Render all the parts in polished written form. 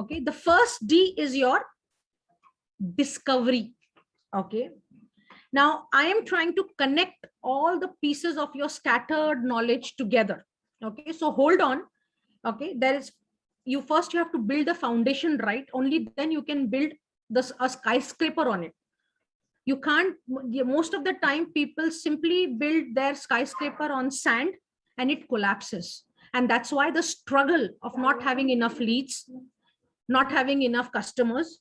Okay, the first D is your discovery. Okay, now I am trying to connect all the pieces of your scattered knowledge together. Okay, so hold on. Okay, there is, you have to build the foundation right, only then you can build this a skyscraper on it. You can't, most of the time people simply build their skyscraper on sand and it collapses. And that's why the struggle of not having enough leads, not having enough customers,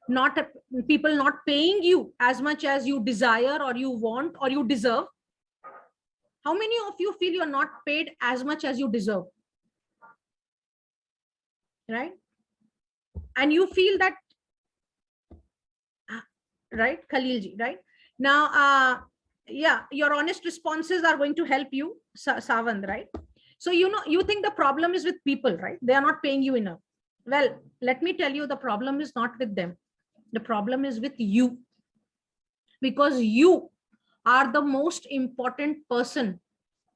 not people not paying you as much as you desire or you want or you deserve. How many of you feel you're not paid as much as you deserve? Right? And you feel that, right, Khalilji, right? Now, yeah, your honest responses are going to help you, Savand, right? So, you know, you think the problem is with people, right? They are not paying you enough. Well, let me tell you, the problem is not with them. The problem is with you. Because you are the most important person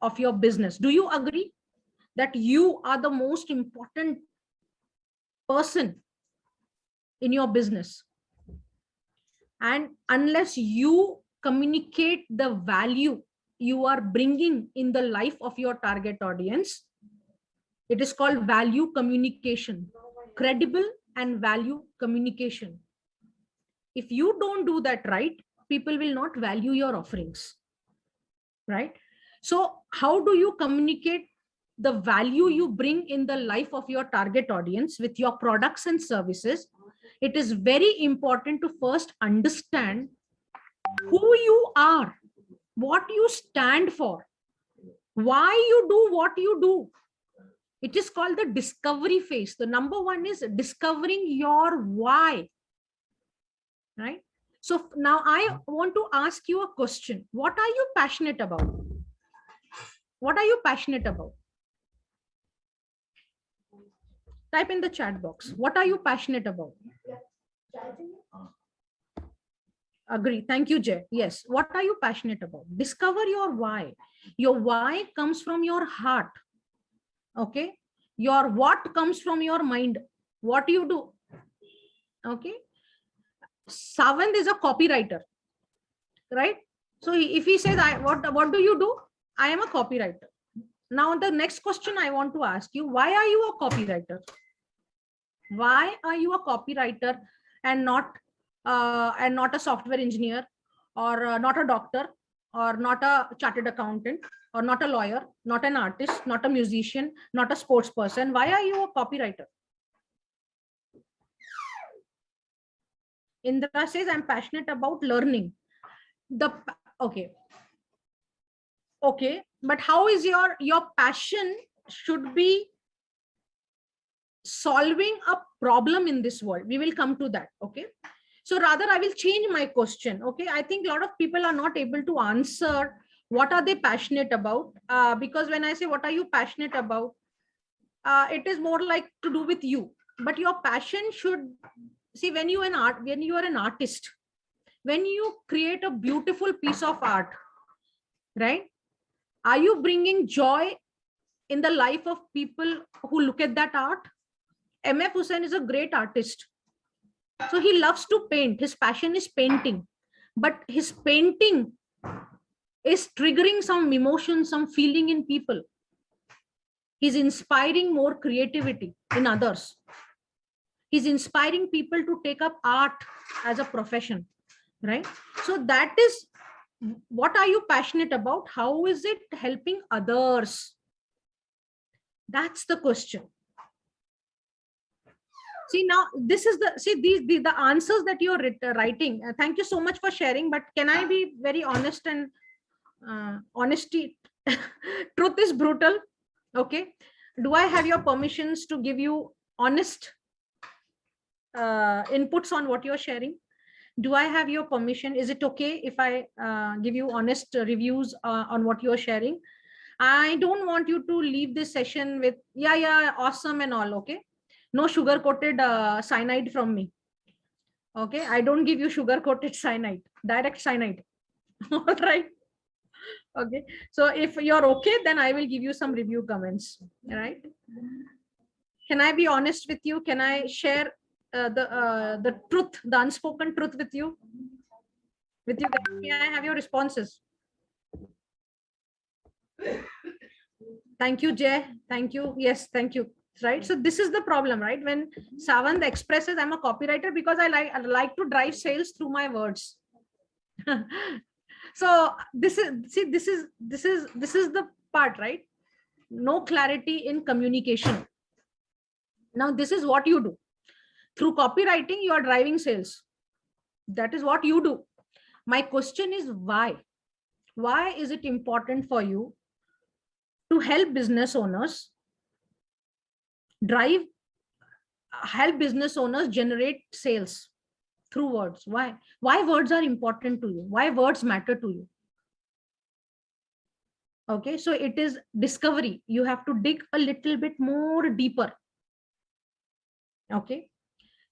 of your business. Do you agree that you are the most important person in your business? And unless you communicate the value you are bringing in the life of your target audience, it is called value communication, credible and value communication. If you don't do that right, people will not value your offerings, right? So how do you communicate the value you bring in the life of your target audience with your products and services? It is very important to first understand who you are, what you stand for, why you do what you do. It is called the discovery phase. The number one is discovering your why, right? So now I want to ask you a question. What are you passionate about? What are you passionate about? Type in the chat box. What are you passionate about? Agree. Thank you, Jay. Yes. What are you passionate about? Discover your why. Your why comes from your heart. Okay. Your what comes from your mind. What you do. Okay. Savand is a copywriter, right? So if he says, what do you do? I am a copywriter. Now the next question I want to ask you, why are you a copywriter? Why are you a copywriter and not a software engineer, or not a doctor, or not a chartered accountant, or not a lawyer, not an artist, not a musician, not a sports person? Why are you a copywriter? Indra says, I'm passionate about learning. Okay, but how is your passion should be solving a problem in this world? We will come to that. Okay, so rather I will change my question. Okay, I think a lot of people are not able to answer what are they passionate about, because when I say what are you passionate about, it is more like to do with you. But your passion should, see, when you are an artist, when you create a beautiful piece of art, right, are you bringing joy in the life of people who look at that art? MF Hussain is a great artist. So he loves to paint. His passion is painting. But his painting is triggering some emotion, some feeling in people. He's inspiring more creativity in others. He's inspiring people to take up art as a profession, right? So that is, what are you passionate about? How is it helping others? That's the question. See, now this is the answers that you're writing. Thank you so much for sharing, but can I be very honest? And honesty, truth is brutal. Okay, do I have your permissions to give you honest inputs on what you're sharing? Do I have your permission? Is it okay if I give you honest reviews on what you're sharing? I don't want you to leave this session with, yeah, awesome and all. Okay, no sugar coated cyanide from me. Okay, I don't give you sugar coated cyanide, direct cyanide. All right. Okay, so if you're okay, then I will give you some review comments. All right. Can I be honest with you? Can I share the truth, the unspoken truth with you? With you guys? May I have your responses? Thank you, Jay. Thank you. Yes, thank you. Right. So this is the problem, right? When Savant expresses, I'm a copywriter because I like to drive sales through my words. So this is, see, this is the part, right? No clarity in communication. Now this is what you do. Through copywriting, you are driving sales. That is what you do. My question is why? Why is it important for you to help business owners help business owners generate sales through words? Why words are important to you? Why words matter to you? Okay, so it is discovery. You have to dig a little bit more deeper. Okay,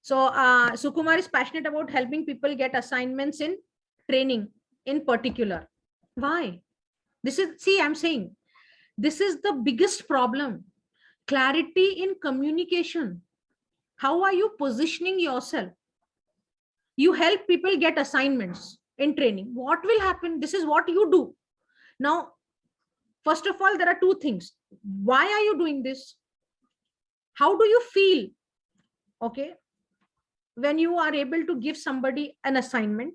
so Sukumar is passionate about helping people get assignments in training in particular. Why? This is, see, I'm saying this is the biggest problem. Clarity in communication. How are you positioning yourself? You help people get assignments in training. What will happen? This is what you do. Now, first of all, there are two things. Why are you doing this? How do you feel? Okay, when you are able to give somebody an assignment,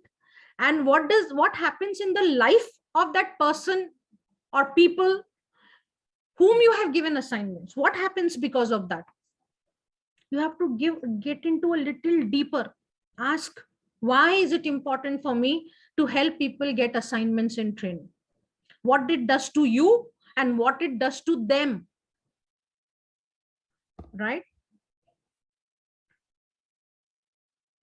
and what happens in the life of that person or people whom you have given assignments? What happens because of that? You have to get into a little deeper. Ask, why is it important for me to help people get assignments in training? What it does to you and what it does to them, right?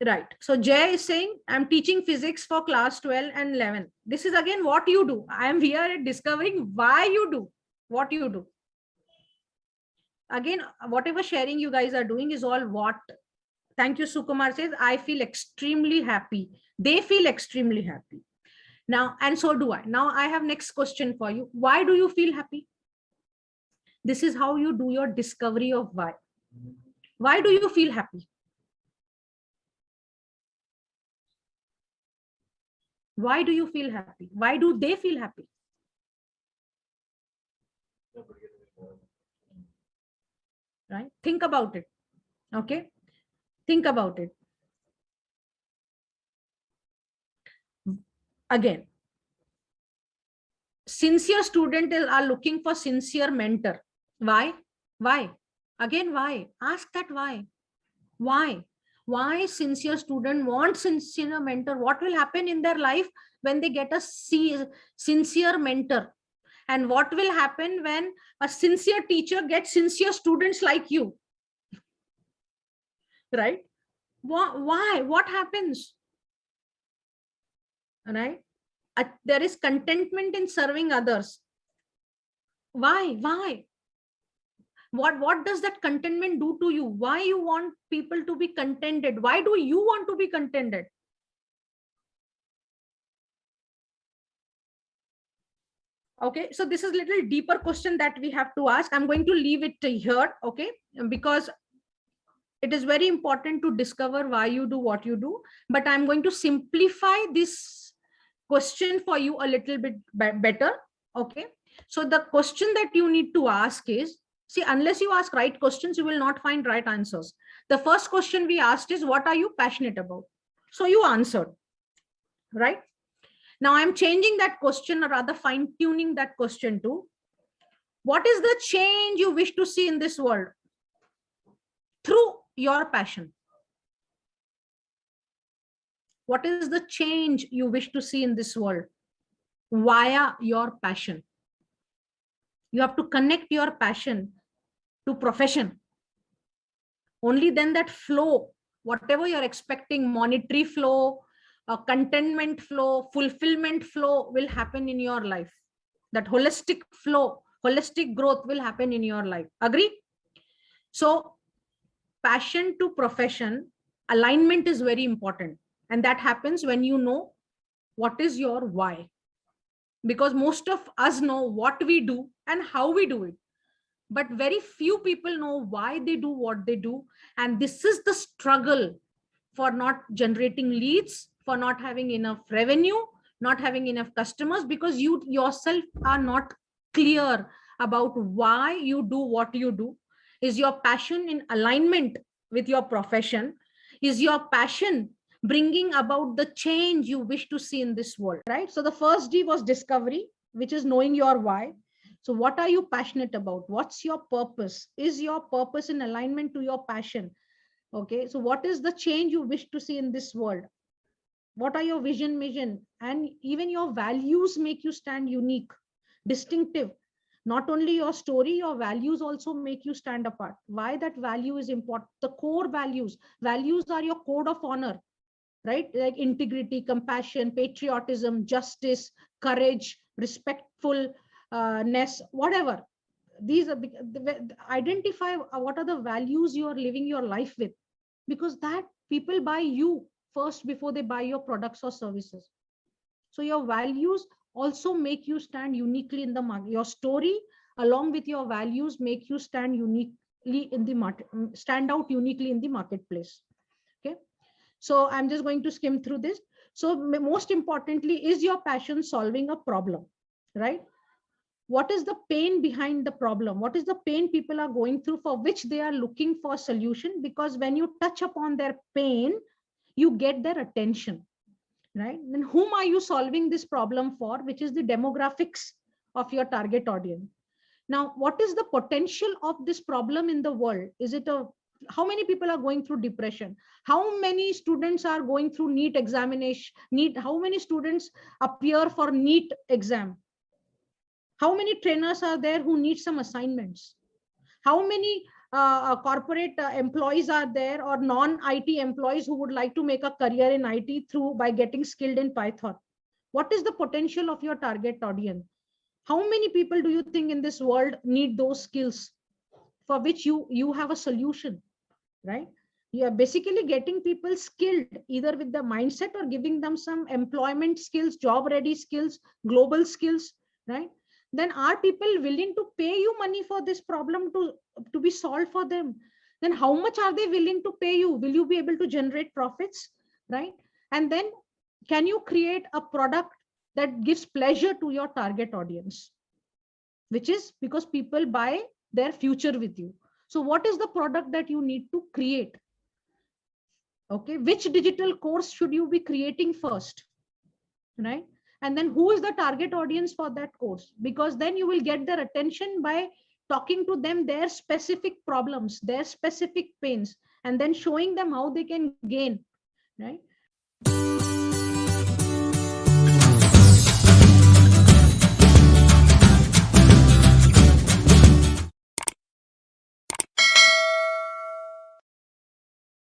Right. So Jay is saying, I'm teaching physics for class 12 and 11. This is again what you do. I am here at discovering why you do what you do. Again, whatever sharing you guys are doing is all what. Thank you. Sukumar says, I feel extremely happy. They feel extremely happy. Now, and so do I. Now I have next question for you. Why do you feel happy? This is how you do your discovery of why. Why do you feel happy? Why do you feel happy? Why do they feel happy? Right? Think about it. Okay. Think about it. Again, sincere students are looking for sincere mentor. Why? Why? Again, why? Ask that why. Why? Why sincere student want sincere mentor? What will happen in their life when they get a sincere mentor? And what will happen when a sincere teacher gets sincere students like you? Right? Why? What happens? Right? There is contentment in serving others. Why? What does that contentment do to you? Why you want people to be contented? Why do you want to be contented? Okay, so this is a little deeper question that we have to ask. I'm going to leave it here, okay, because it is very important to discover why you do what you do. But I'm going to simplify this question for you a little bit better. Okay, so the question that you need to ask is, see, unless you ask right questions, you will not find right answers. The first question we asked is, what are you passionate about? So you answered, right? Now I'm changing that question, or rather fine tuning that question to, what is the change you wish to see in this world through your passion? What is the change you wish to see in this world via your passion? You have to connect your passion to profession. Only then that flow, whatever you're expecting, monetary flow, contentment flow, fulfillment flow will happen in your life. That holistic flow, holistic growth will happen in your life. Agree? So passion to profession, alignment is very important. And that happens when you know what is your why. Because most of us know what we do and how we do it. but very few people know why they do what they do. And this is the struggle for not generating leads, for not having enough revenue, not having enough customers, because you yourself are not clear about why you do what you do. Is your passion in alignment with your profession? Is your passion bringing about the change you wish to see in this world, right? So the first D was discovery, which is knowing your why. So what are you passionate about? What's your purpose? Is your purpose in alignment to your passion? Okay, so what is the change you wish to see in this world? What are your vision, mission? And even your values make you stand unique, distinctive. Not only your story, your values also make you stand apart. Why that value is important? The core values. Values are your code of honor, right? Like integrity, compassion, patriotism, justice, courage, respectfulness, whatever. These are identify what are the values you are living your life with, because that people buy you first before they buy your products or services. So your values also make you stand uniquely in the market. Your story along with your values make you stand uniquely in the market, stand out uniquely in the marketplace. Okay, so I'm just going to skim through this. So most importantly, is your passion solving a problem, right? What is the pain behind the problem? What is the pain people are going through for which they are looking for a solution? Because when you touch upon their pain, you get their attention, right? Then whom are you solving this problem for, which is the demographics of your target audience? Now, what is the potential of this problem in the world? Is it a, how many people are going through depression? How many students are going through NEET examination? How many students appear for NEET exam? How many trainers are there who need some assignments? How many corporate employees are there, or non-IT employees who would like to make a career in IT through by getting skilled in Python? What is the potential of your target audience? How many people do you think in this world need those skills for which you have a solution, right? You are basically getting people skilled either with the mindset or giving them some employment skills, job ready skills, global skills, right? Then are people willing to pay you money for this problem to be solved for them? Then how much are they willing to pay you? Will you be able to generate profits, right? And then can you create a product that gives pleasure to your target audience, which is because people buy their future with you. So what is the product that you need to create? Okay, which digital course should you be creating first, right? And then who is the target audience for that course? Because then you will get their attention by talking to them their specific problems, their specific pains, and then showing them how they can gain, right?